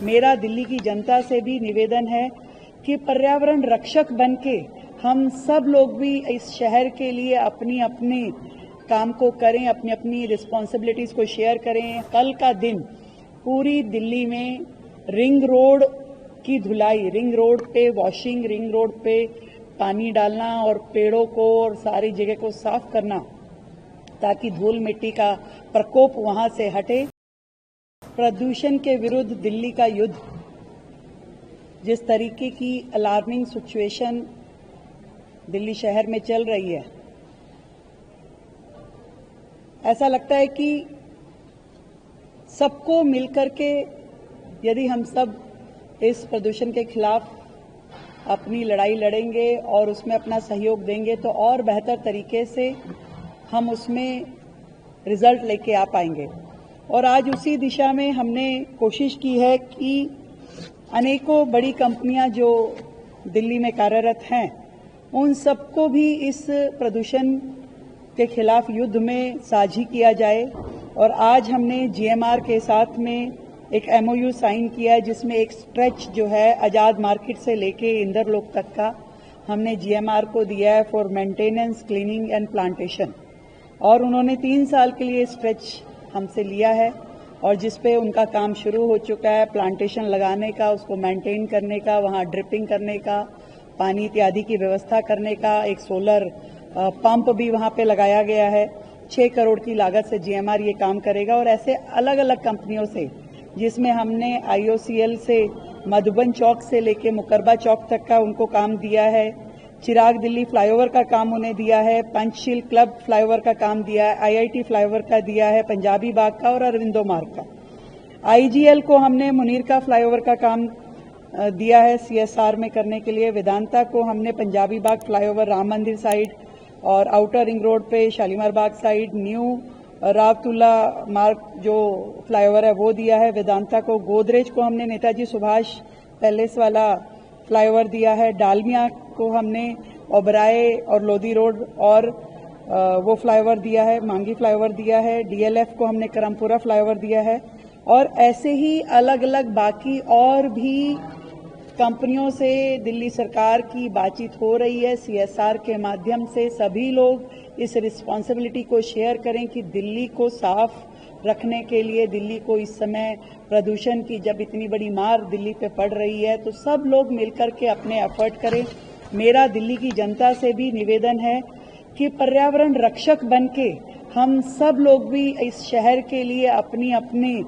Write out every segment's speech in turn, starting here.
मेरा दिल्ली की जनता से भी निवेदन है कि पर्यावरण रक्षक बनके हम सब लोग भी इस शहर के लिए अपनी अपनी काम को करें, अपनी अपनी रिस्पॉन्सिबिलिटीज को शेयर करें। कल का दिन पूरी दिल्ली में रिंग रोड की धुलाई, रिंग रोड पे वॉशिंग, रिंग रोड पे पानी डालना और पेड़ों को और सारी जगह को साफ करना ताकि धूल मिट्टी का प्रकोप वहां से हटे। प्रदूषण के विरुद्ध दिल्ली का युद्ध, जिस तरीके की अलार्मिंग सिचुएशन दिल्ली शहर में चल रही है, ऐसा लगता है कि सबको मिलकर के यदि हम सब इस प्रदूषण के खिलाफ अपनी लड़ाई लड़ेंगे और उसमें अपना सहयोग देंगे तो और बेहतर तरीके से हम उसमें रिजल्ट लेके आ पाएंगे। और आज उसी दिशा में हमने कोशिश की है कि अनेकों बड़ी कंपनियां जो दिल्ली में कार्यरत हैं उन सबको भी इस प्रदूषण के खिलाफ युद्ध में साझी किया जाए। और आज हमने जीएमआर के साथ में एक एमओयू साइन किया है जिसमें एक स्ट्रेच जो है आजाद मार्केट से लेके इंदरलोक तक का हमने जीएमआर को दिया है for maintenance, cleaning and plantation. और उन्होंने 3 साल के लिए स्ट्रेच हमसे लिया है और जिसपे उनका काम शुरू हो चुका है, प्लांटेशन लगाने का, उसको मेंटेन करने का, वहाँ ड्रिपिंग करने का, पानी इत्यादि की व्यवस्था करने का, एक सोलर पंप भी वहाँ पे लगाया गया है। 6 करोड़ की लागत से जीएमआर ये काम करेगा। और ऐसे अलग अलग कंपनियों से, जिसमें हमने आईओसीएल से मधुबन चौक से लेके मुकरबा चौक तक का उनको काम दिया है, चिराग दिल्ली फ्लाईओवर का काम उन्हें दिया है, पंचशील क्लब फ्लाईओवर का काम दिया है, आईआईटी फ्लाईओवर का दिया है, पंजाबी बाग का और अरविंदो मार्ग का। आईजीएल को हमने मुनीर का फ्लाईओवर का काम दिया है सीएसआर में करने के लिए। वेदांता को हमने पंजाबी बाग फ्लाईओवर, राम मंदिर साइड और आउटर रिंग रोड पे शालीमार बाग साइड, न्यू रावतुल्ला मार्ग जो फ्लाईओवर है वो दिया है वेदांता को। गोदरेज को हमने नेताजी सुभाष पैलेस वाला फ्लाईओवर दिया है। डालमिया को हमने ओबराय और लोधी रोड और वो फ्लाईओवर दिया है, मांगी फ्लाईओवर दिया है। डीएलएफ को हमने करमपुरा फ्लाईओवर दिया है। और ऐसे ही अलग अलग बाकी और भी कंपनियों से दिल्ली सरकार की बातचीत हो रही है। सीएसआर के माध्यम से सभी लोग इस रिस्पॉन्सिबिलिटी को शेयर करें कि दिल्ली को साफ रखने के लिए, दिल्ली को इस समय प्रदूषण की जब इतनी बड़ी मार दिल्ली पे पड़ रही है तो सब लोग मिलकर के अपने एफर्ट करें। मेरा दिल्ली की जनता से भी निवेदन है कि पर्यावरण रक्षक बनके हम सब लोग भी इस शहर के लिए अपनी अपनी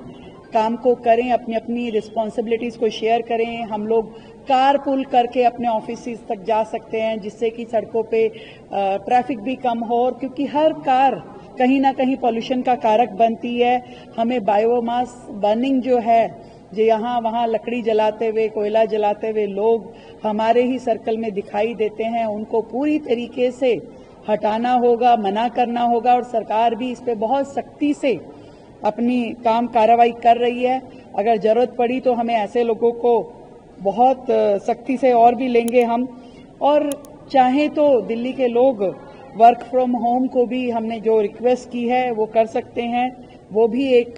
काम को करें, अपनी अपनी रिस्पॉन्सिबिलिटीज को शेयर करें। हम लोग कार पुल करके अपने ऑफिस तक जा सकते हैं जिससे कि सड़कों पे ट्रैफिक भी कम हो। और क्योंकि हर कार कहीं ना कहीं पॉल्यूशन का कारक बनती है, हमें बायोमास बर्निंग जो है, जो यहाँ वहाँ लकड़ी जलाते हुए, कोयला जलाते हुए लोग हमारे ही सर्कल में दिखाई देते हैं, उनको पूरी तरीके से हटाना होगा, मना करना होगा। और सरकार भी इस पे बहुत सख्ती से अपनी काम कार्रवाई कर रही है। अगर जरूरत पड़ी तो हमें ऐसे लोगों को बहुत सख्ती से और भी लेंगे हम। और चाहे तो दिल्ली के लोग वर्क फ्रॉम होम को भी हमने जो रिक्वेस्ट की है वो कर सकते हैं, वो भी एक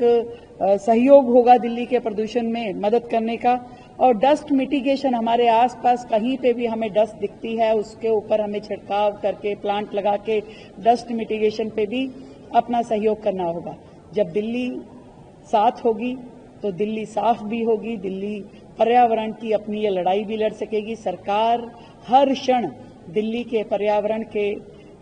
सहयोग होगा दिल्ली के प्रदूषण में मदद करने का। और डस्ट मिटिगेशन, हमारे आसपास कहीं पे भी हमें डस्ट दिखती है उसके ऊपर हमें छिड़काव करके, प्लांट लगा के डस्ट मिटिगेशन पे भी अपना सहयोग करना होगा। जब दिल्ली साथ होगी तो दिल्ली साफ भी होगी, दिल्ली पर्यावरण की अपनी ये लड़ाई भी लड़ सकेगी। सरकार हर क्षण दिल्ली के पर्यावरण के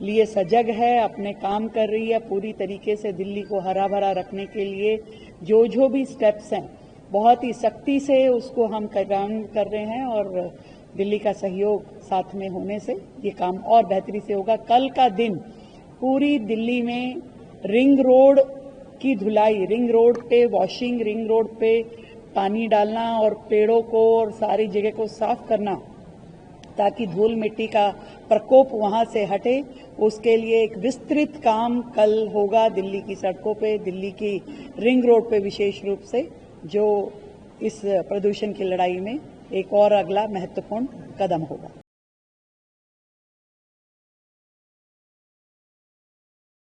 लिए सजग है, अपने काम कर रही है पूरी तरीके से। दिल्ली को हरा भरा रखने के लिए जो भी स्टेप्स हैं बहुत ही सख्ती से उसको हम काम कर रहे हैं और दिल्ली का सहयोग साथ में होने से ये काम और बेहतरी से होगा। कल का दिन पूरी दिल्ली में रिंग रोड की धुलाई, रिंग रोड पे वॉशिंग, रिंग रोड पे पानी डालना और पेड़ों को और सारी जगह को साफ करना ताकि धूल मिट्टी का प्रकोप वहां से हटे, उसके लिए एक विस्तृत काम कल होगा दिल्ली की सड़कों पे, दिल्ली की रिंग रोड पे विशेष रूप से, जो इस प्रदूषण की लड़ाई में एक और अगला महत्वपूर्ण कदम होगा।